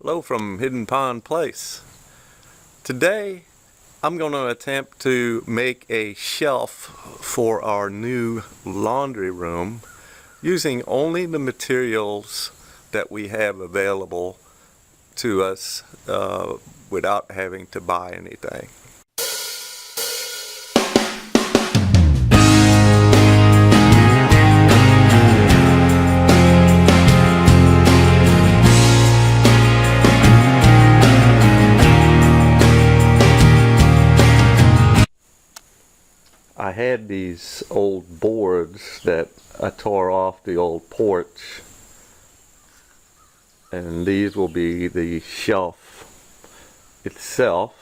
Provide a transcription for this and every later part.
Hello from Hidden Pond Place. Today I'm going to attempt to make a shelf for our new laundry room using only the materials that we have available to us without having to buy anything. I had these old boards that I tore off the old porch, and these will be the shelf itself.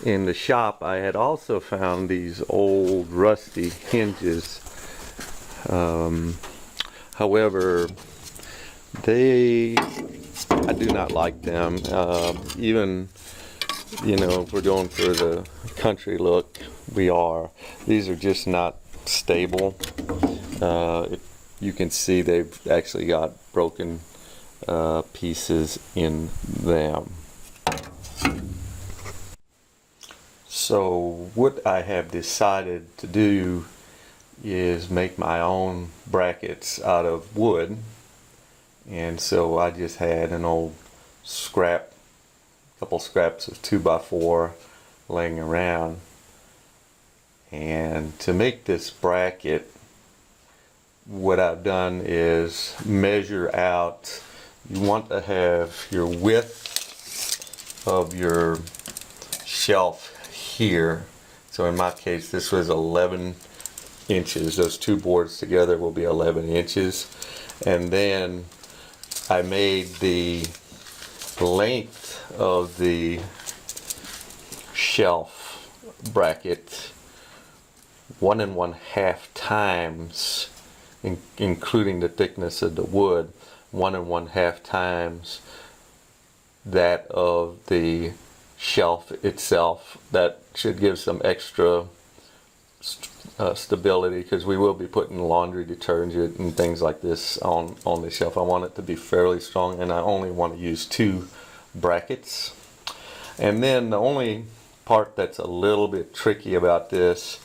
In the shop I had also found these old rusty hinges. However, I do not like them. Even, you know, if we're going for the country look, these are just not stable. You can see they've actually got broken pieces in them. So what I have decided to do is make my own brackets out of wood, and so I just had an old couple scraps of 2x4 laying around. And to make this bracket, what I've done is measure out. You want to have your width of your shelf here. So in my case, this was 11 inches. Those two boards together will be 11 inches. And then I made the length of the shelf bracket 1 1/2 times, including the thickness of the wood, 1 1/2 times that of the shelf itself. That should give some extra stability, because we will be putting laundry detergent and things like this on the shelf. I want it to be fairly strong, and I only want to use 2 brackets. And then the only part that's a little bit tricky about this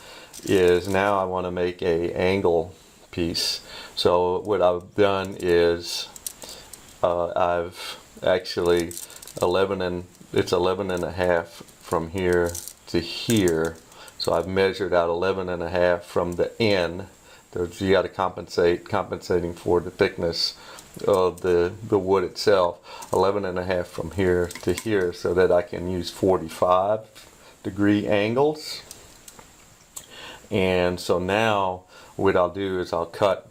is now I want to make a angle piece. So what I've done is I've actually it's 11 1/2 from here to here. So I've measured out 11 1/2 from the end. You got to compensating for the thickness of the wood itself. 11 1/2 from here to here, so that I can use 45-degree angles. And so now what I'll do is I'll cut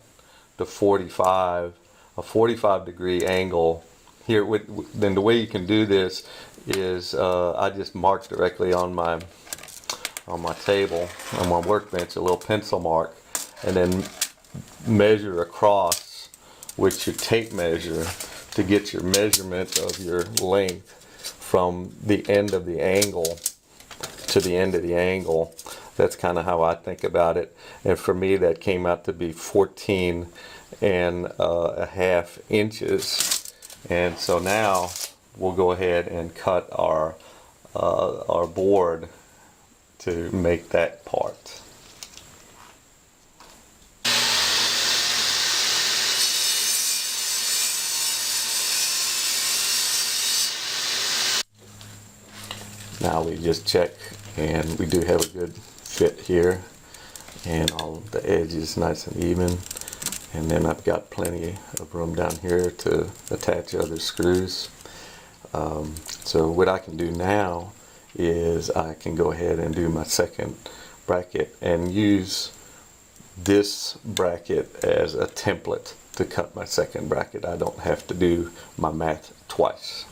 a 45-degree angle here. Then the way you can do this is I just mark directly on my table, on my workbench, a little pencil mark, and then measure across with your tape measure to get your measurement of your length from the end of the angle to the end of the angle. That's kind of how I think about it. And for me, that came out to be 14 1/2 inches. And so now we'll go ahead and cut our board to make that part. Now we just check, and we do have a good fit here, and all the edges nice and even. And then I've got plenty of room down here to attach other screws. So what I can do now is I can go ahead and do my second bracket and use this bracket as a template to cut my second bracket. I don't have to do my math twice.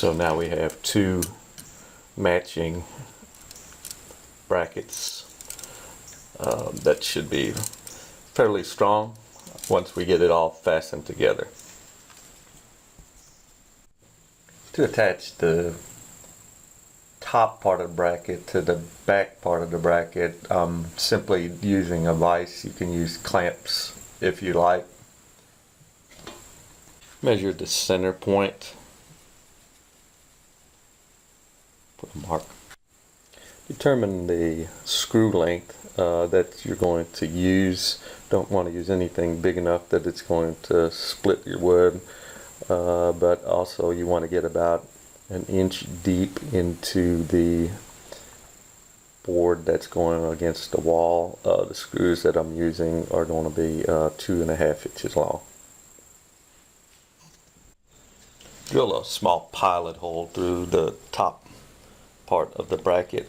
So now we have two matching brackets that should be fairly strong once we get it all fastened together. To attach the top part of the bracket to the back part of the bracket, simply using a vise. You can use clamps if you like. Measure the center point. Put a mark. Determine the screw length that you're going to use. Don't want to use anything big enough that it's going to split your wood, but also you want to get about an inch deep into the board that's going against the wall. The screws that I'm using are going to be 2.5 inches long. Drill a small pilot hole through the top part of the bracket,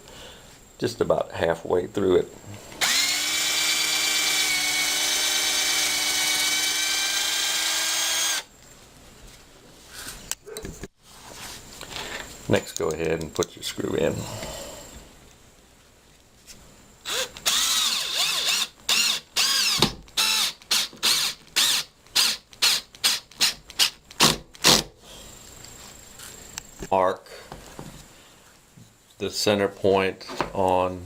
just about halfway through it. Next, go ahead and put your screw in. Mark the center point on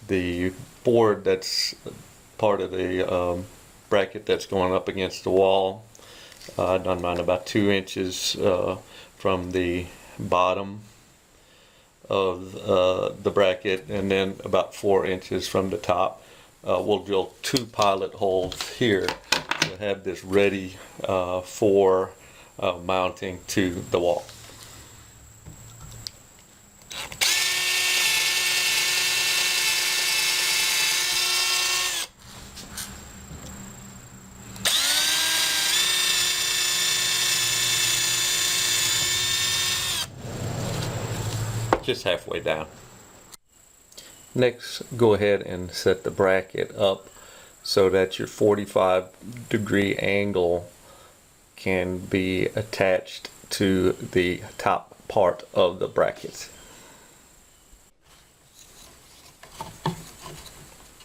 the board that's part of the bracket that's going up against the wall. I've done mine about 2 inches from the bottom of the bracket, and then about 4 inches from the top. We'll drill 2 pilot holes here to have this ready for mounting to the wall. Just halfway down. Next, go ahead and set the bracket up so that your 45-degree angle can be attached to the top part of the bracket.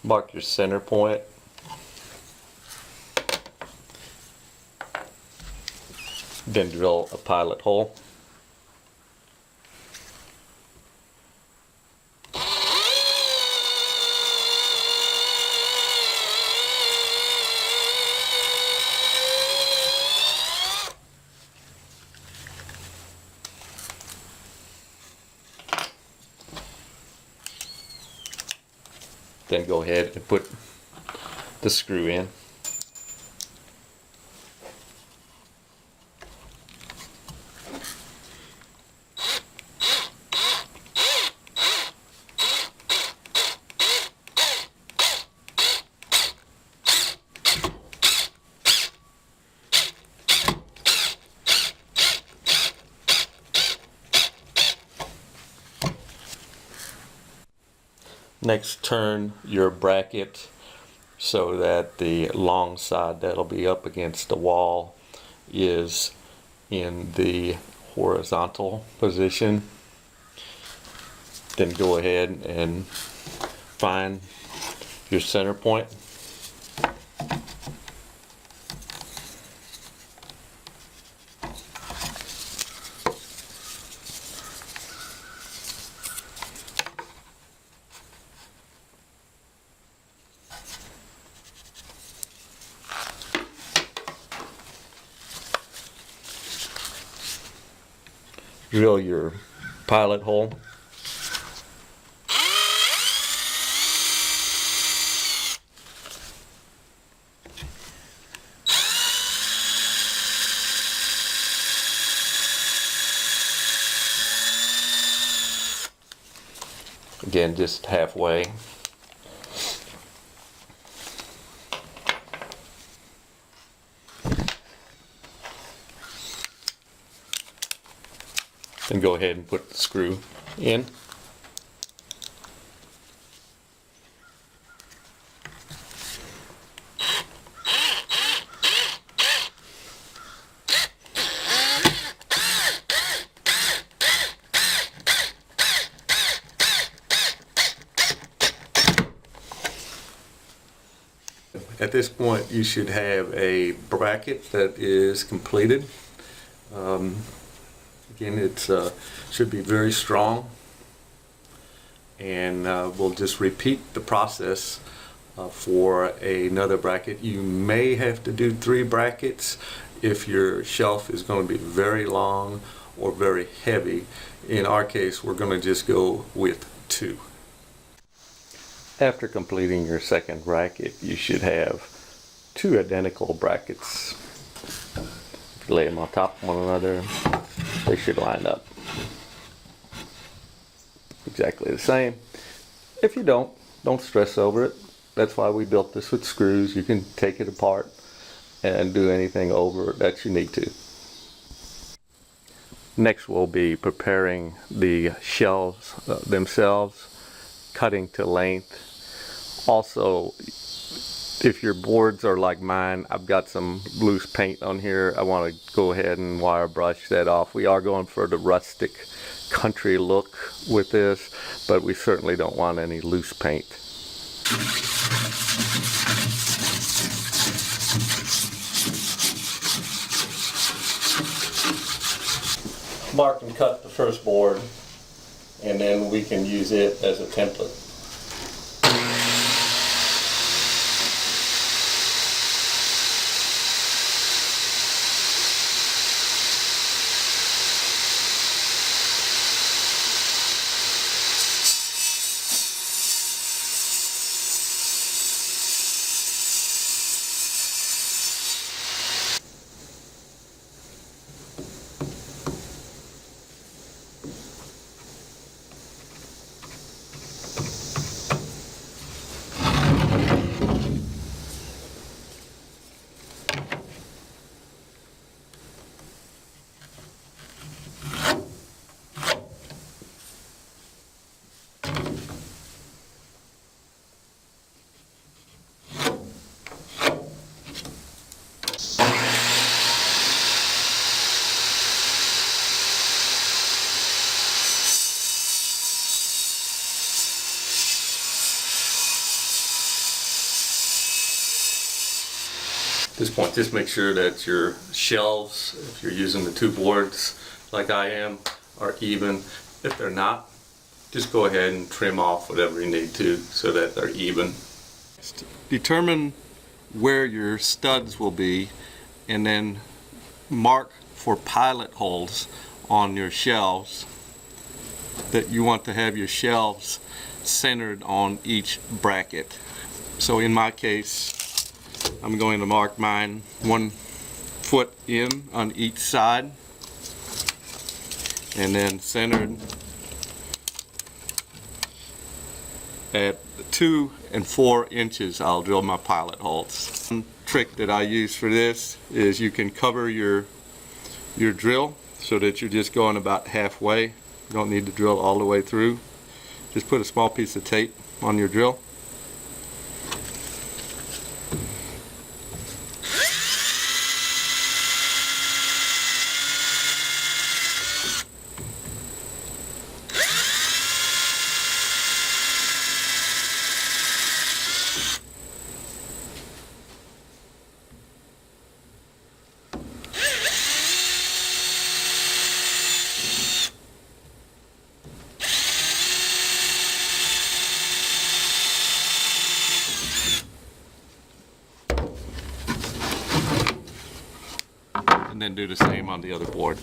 Mark your center point. Then drill a pilot hole. Then go ahead and put the screw in. Next, turn your bracket so that the long side that'll be up against the wall is in the horizontal position. Then go ahead and find your center point. Drill your pilot hole. Again, just halfway. Then go ahead and put the screw in. At this point, you should have a bracket that is completed. Again, it should be very strong, and we'll just repeat the process for another bracket. You may have to do 3 brackets if your shelf is going to be very long or very heavy. In our case, we're going to just go with 2. After completing your second bracket, you should have 2 identical brackets. If you lay them on top of one another, they should line up exactly the same. If you don't stress over it. That's why we built this with screws. You can take it apart and do anything over it that you need to. Next, we'll be preparing the shelves themselves, cutting to length. Also, if your boards are like mine, I've got some loose paint on here. I want to go ahead and wire brush that off. We are going for the rustic country look with this, but we certainly don't want any loose paint. Mark and cut the first board, and then we can use it as a template. At this point, just make sure that your shelves, if you're using the 2 boards like I am, are even. If they're not, just go ahead and trim off whatever you need to so that they're even. Determine where your studs will be, and then mark for pilot holes on your shelves that you want to have your shelves centered on each bracket. So in my case, I'm going to mark mine 1 foot in on each side, and then centered at 2 and 4 inches I'll drill my pilot holes. One trick that I use for this is you can cover your drill so that you're just going about halfway. You don't need to drill all the way through. Just put a small piece of tape on your drill. And then do the same on the other board.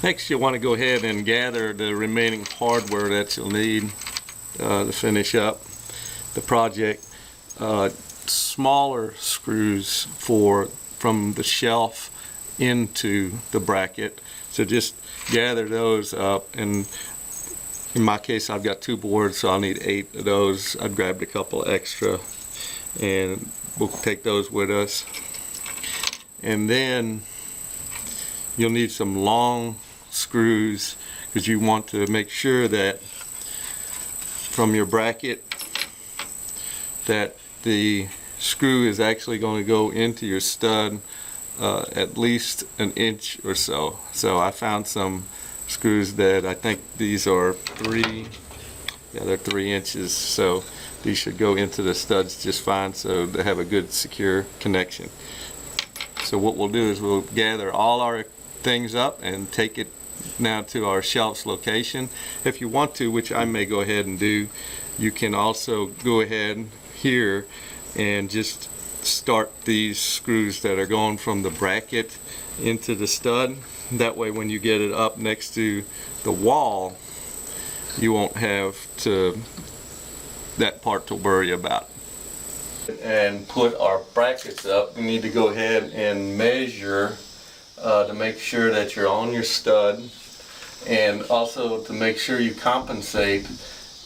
Next, you want to go ahead and gather the remaining hardware that you'll need to finish up the project. Smaller screws from the shelf into the bracket. So just gather those up, and In my case, I've got 2 boards, so I'll need 8 of those. I grabbed a couple extra, and we'll take those with us. And then you'll need some long screws, because you want to make sure that from your bracket that the screw is actually going to go into your stud at least an inch or so. So I found some screws that I think these are 3, yeah, they're 3 inches, so these should go into the studs just fine, so they have a good secure connection. So what we'll do is we'll gather all our things up and take it now to our shelves location. If you want to, which I may go ahead and do, you can also go ahead here and just start these screws that are going from the bracket into the stud. That way when you get it up next to the wall, you won't have that part to worry about. And put our brackets up, we need to go ahead and measure to make sure that you're on your stud, and also to make sure you compensate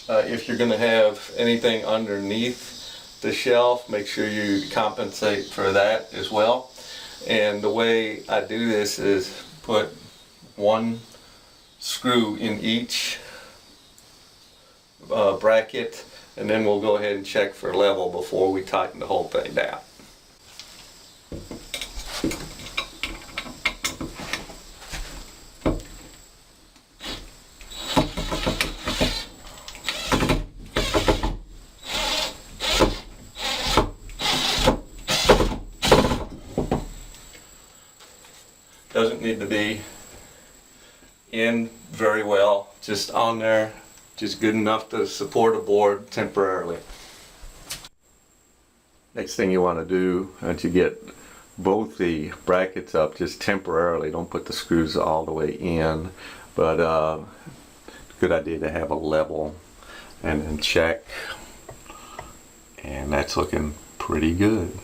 if you're going to have anything underneath the shelf. Make sure you compensate for that as well. And the way I do this is put 1 screw in each bracket, and then we'll go ahead and check for level before we tighten the whole thing down. Doesn't need to be in very well, just on there, just good enough to support a board temporarily. Next thing you want to do, once you get both the brackets up just temporarily, don't put the screws all the way in, but good idea to have a level and then check, and that's looking pretty good.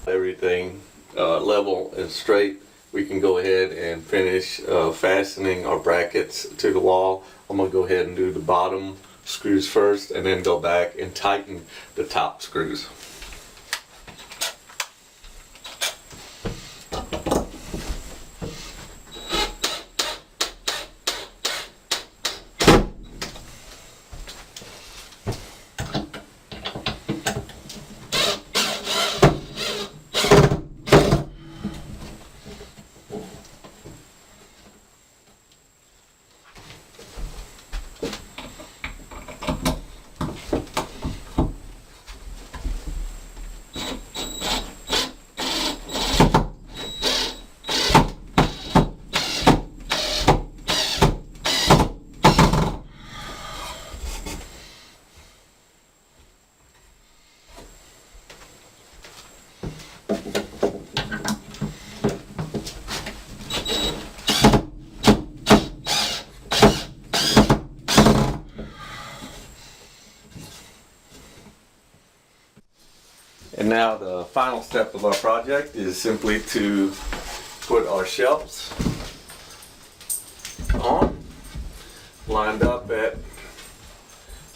Everything level and straight, we can go ahead and finish fastening our brackets to the wall. I'm going to go ahead and do the bottom screws first, and then go back and tighten the top screws. And now the final step of our project is simply to put our shelves on, lined up at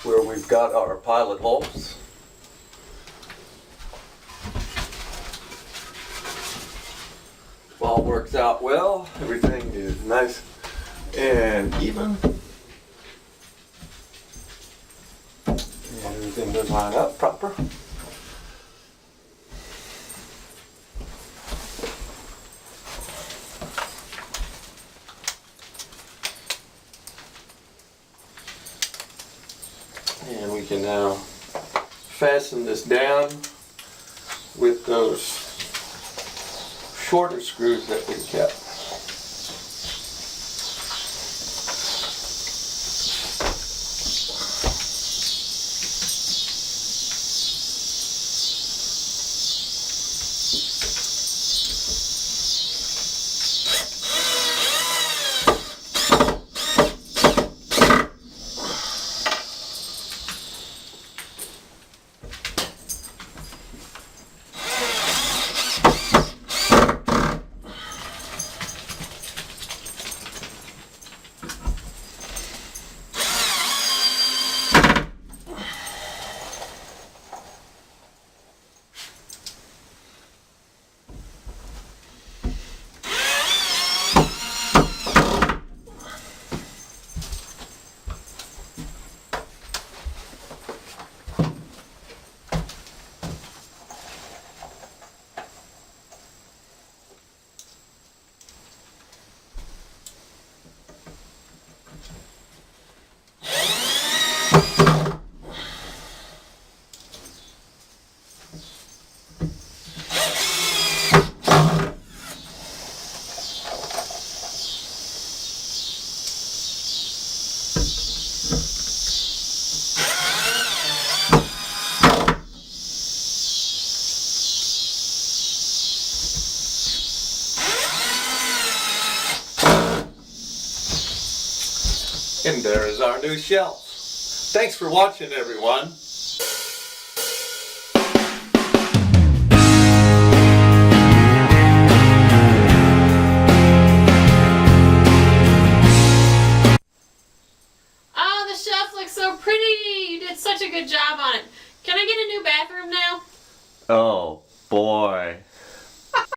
where we've got our pilot holes. If all works out well, everything is nice and even, and everything does line up proper. And we can now fasten this down with those shorter screws that we kept. And there is our new shelf. Thanks for watching, everyone. Oh, the shelf looks so pretty. You did such a good job on it. Can I get a new bathroom now? Oh boy.